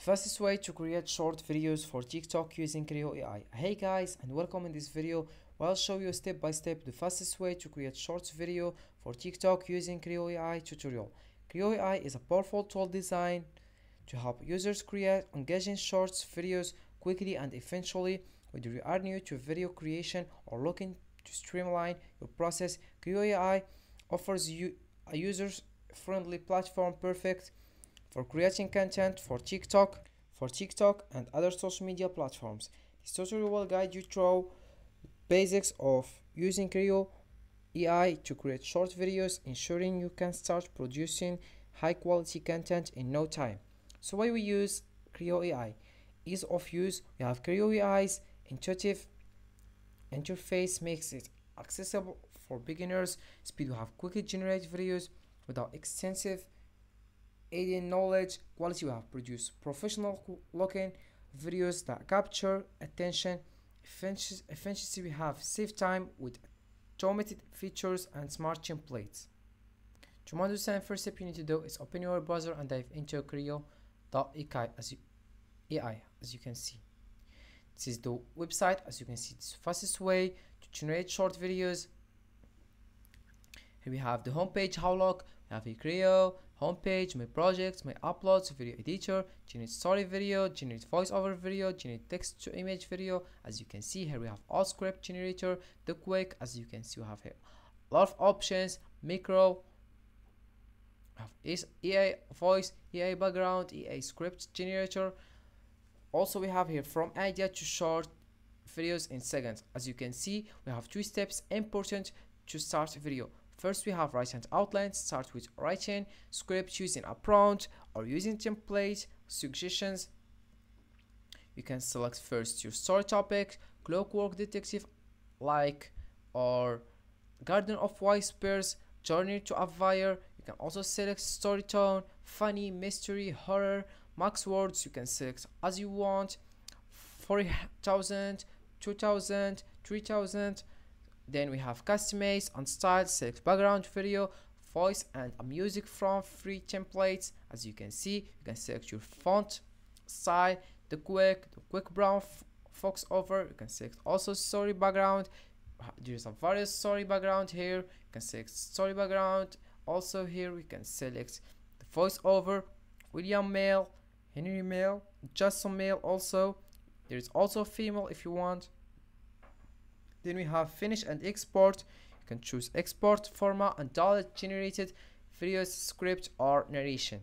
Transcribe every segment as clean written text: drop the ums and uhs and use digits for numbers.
Fastest way to create short videos for TikTok using Crayo AI. Hey guys, and welcome in this video where I'll show you step by step the fastest way to create short video for TikTok using Crayo AI tutorial. Crayo AI is a powerful tool designed to help users create engaging shorts videos quickly and efficiently. Whether you are new to video creation or looking to streamline your process, Crayo AI offers you a user-friendly platform perfect for creating content for TikTok and other social media platforms. This tutorial will guide you through the basics of using Crayo AI to create short videos, ensuring you can start producing high quality content in no time. So why we use Crayo AI? Ease of use. We have Crayo AI's intuitive interface makes it accessible for beginners. Speed. We have quickly generate videos without extensive aiding knowledge. Quality. We have produced professional looking videos that capture attention. Efficiency. We have save time with automated features and smart templates. To understand, first step you need to do is open your browser and dive into Crayo.ai as you can see. This is the website. As you can see, it's the fastest way to generate short videos. Here we have the homepage, how long. We have a Crayo homepage, my projects, my uploads, video editor, generate story video, generate voiceover video, generate text to image video. As you can see here, we have all script generator, the quick. As you can see, we have here a lot of options, micro, we have AI voice, AI background, AI script generator. Also we have here from idea to short videos in seconds. As you can see, we have two steps important to start a video. First, we have writing outlines. Start with writing script using a prompt or using template suggestions. You can select first your story topic, clockwork detective like or garden of whispers, journey to a fire. You can also select story tone, funny, mystery, horror, max words. You can select as you want, 40,000, 2,000, 3,000. Then we have customize and style, select background video, voice and a music from free templates. As you can see, you can select your font style, the quick brown fox over. You can select also story background. There's a various story background here. You can select story background. Also here we can select the voice over, William male, Henry male, Justin male. Also there's also female if you want. Then we have finish and export. You can choose export format and download generated videos, script or narration.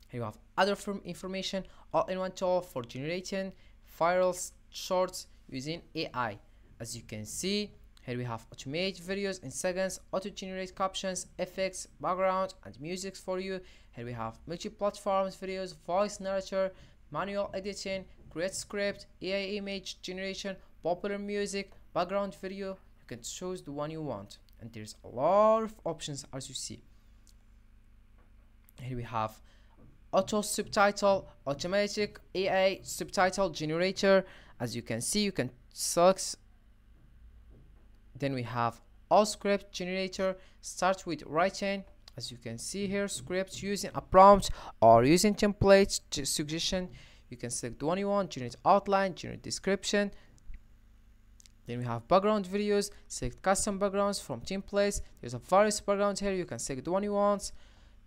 Here you have other information, all-in-one tool for generating viral shorts using AI. As you can see, here we have automate videos in seconds, auto-generate captions, effects, background and music for you. Here we have multi-platforms videos, voice narrator, manual editing, create script, AI image generation, popular music, background video. You can choose the one you want, and there's a lot of options as you see. Here we have auto subtitle, automatic AI subtitle generator. As you can see, you can select. Then we have all script generator. Start with writing. As you can see here, scripts using a prompt or using templates suggestion. You can select the one you want, generate outline, generate description. Then we have background videos, select custom backgrounds from templates. There's a various backgrounds here, you can select the one you want.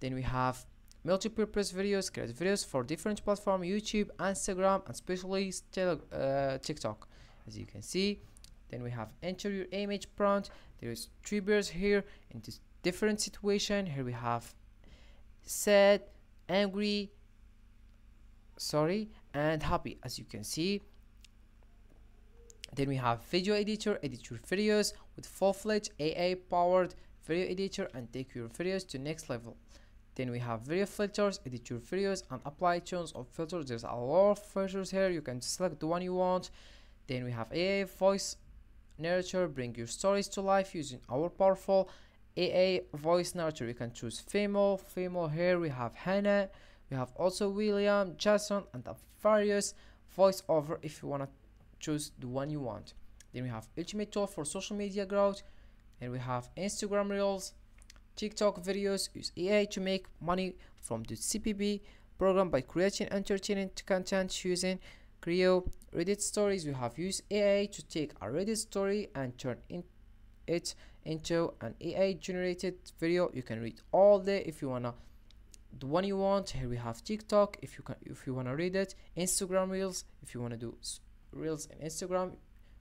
Then we have multi-purpose videos, create videos for different platforms, YouTube, Instagram, and especially TikTok, as you can see. Then we have enter your image prompt. There is three bears here in this different situation. Here we have sad, angry, and happy, as you can see. Then we have video editor, edit your videos with full-fledged AI powered video editor and take your videos to next level. Then we have video filters, edit your videos and apply tons of filters. There's a lot of filters here, you can select the one you want. Then we have AI voice narrator, bring your stories to life using our powerful AI voice narrator. You can choose female here we have Hannah, we have also William, Jason and the various voiceover if you want to choose the one you want. Then we have ultimate tool for social media growth, and we have Instagram reels, TikTok videos. Use AI to make money from the CPB program by creating entertaining content using Crayo. Reddit stories, we have used AI to take a Reddit story and turn it into an AI generated video. You can read all day if you wanna the one you want. Here we have TikTok if you wanna read it. Instagram Reels, if you wanna do Reels in Instagram,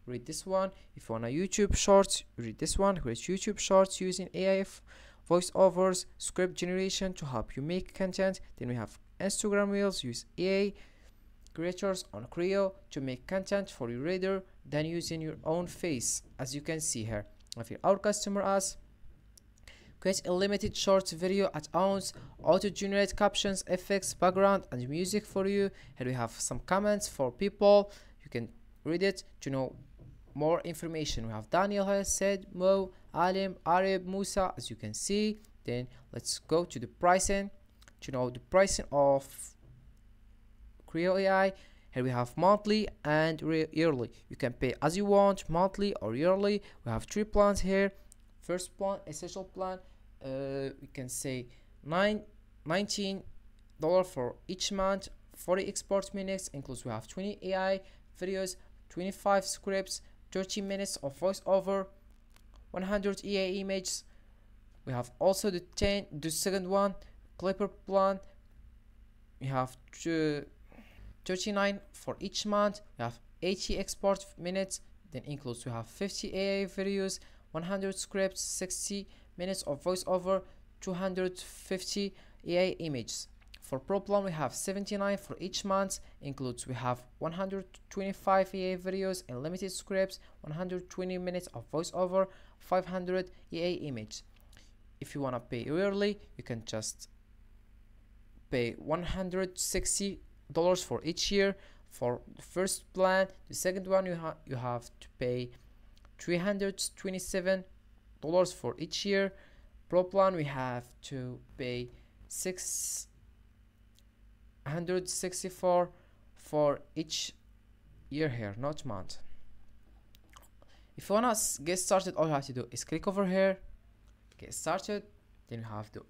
read this one. If you wanna YouTube Shorts, read this one. Create YouTube Shorts using AI voiceovers, script generation to help you make content. Then we have Instagram Reels, use AI creators on Crayo to make content for your reader, then using your own face, as you can see here. If our customer asks, create a limited short video at ounce, auto-generate captions, effects, background, and music for you. Here we have some comments for people. You can read it to know more information. We have Daniel has said, Mo, Alim, Arab, Musa, as you can see. Then let's go to the pricing to know the pricing of Crayo AI. Here we have monthly and yearly. You can pay as you want, monthly or yearly. We have 3 plans here. First plan, essential plan, we can say $19 for each month. 40 export minutes includes we have 20 AI videos, 25 scripts, 30 minutes of voiceover, 100 EA images. We have also the second one, Clipper plan. We have 39 for each month. We have 80 export minutes, then includes we have 50 AI videos, 100 scripts, 60 minutes of voiceover, 250 AI images. For Pro plan, we have 79 for each month, includes we have 125 AI videos and limited scripts, 120 minutes of voiceover, 500 AI images. If you wanna pay yearly, you can just pay $160 for each year. For the first plan, the second one you have to pay $327 for each year. Pro plan, we have to pay $664 for each year here, not month. If you wanna get started, all you have to do is click over here, get started. Then you have the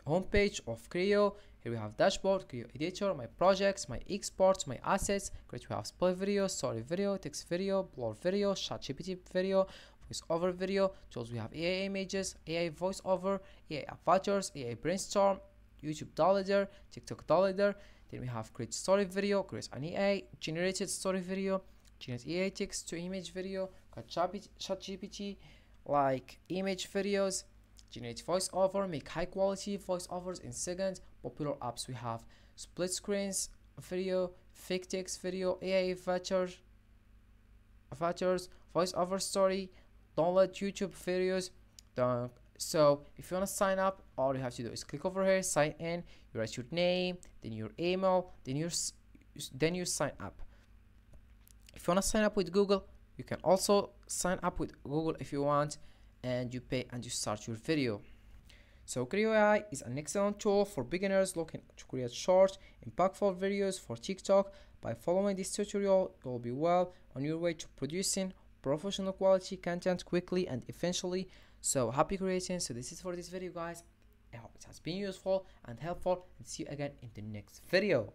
homepage of Crayo. Here we have dashboard, Crayo editor, my projects, my exports, my assets. Great, we have split video, story video, text video, blur video, ChatGPT video, voiceover video. Tools, we have AI images, AI voiceover, AI avatars, AI brainstorm, YouTube downloader, TikTok downloader. Then we have create story video, create an AI generated story video, generate AI text to image video, ChatGPT like image videos, generate voiceover, make high quality voiceovers in seconds. Popular apps, we have split screens video, fake text video, AI avatars, voiceover story, download YouTube videos. So if you want to sign up, all you have to do is click over here, sign in. You write your name, then your email, then you sign up. If you want to sign up with Google, you can also sign up with Google if you want, and you pay and you start your video. So Crayo AI is an excellent tool for beginners looking to create short, impactful videos for TikTok. By following this tutorial, you'll be well on your way to producing professional quality content quickly and eventually. So happy creating. So this is for this video, guys. I hope it has been useful and helpful, and see you again in the next video.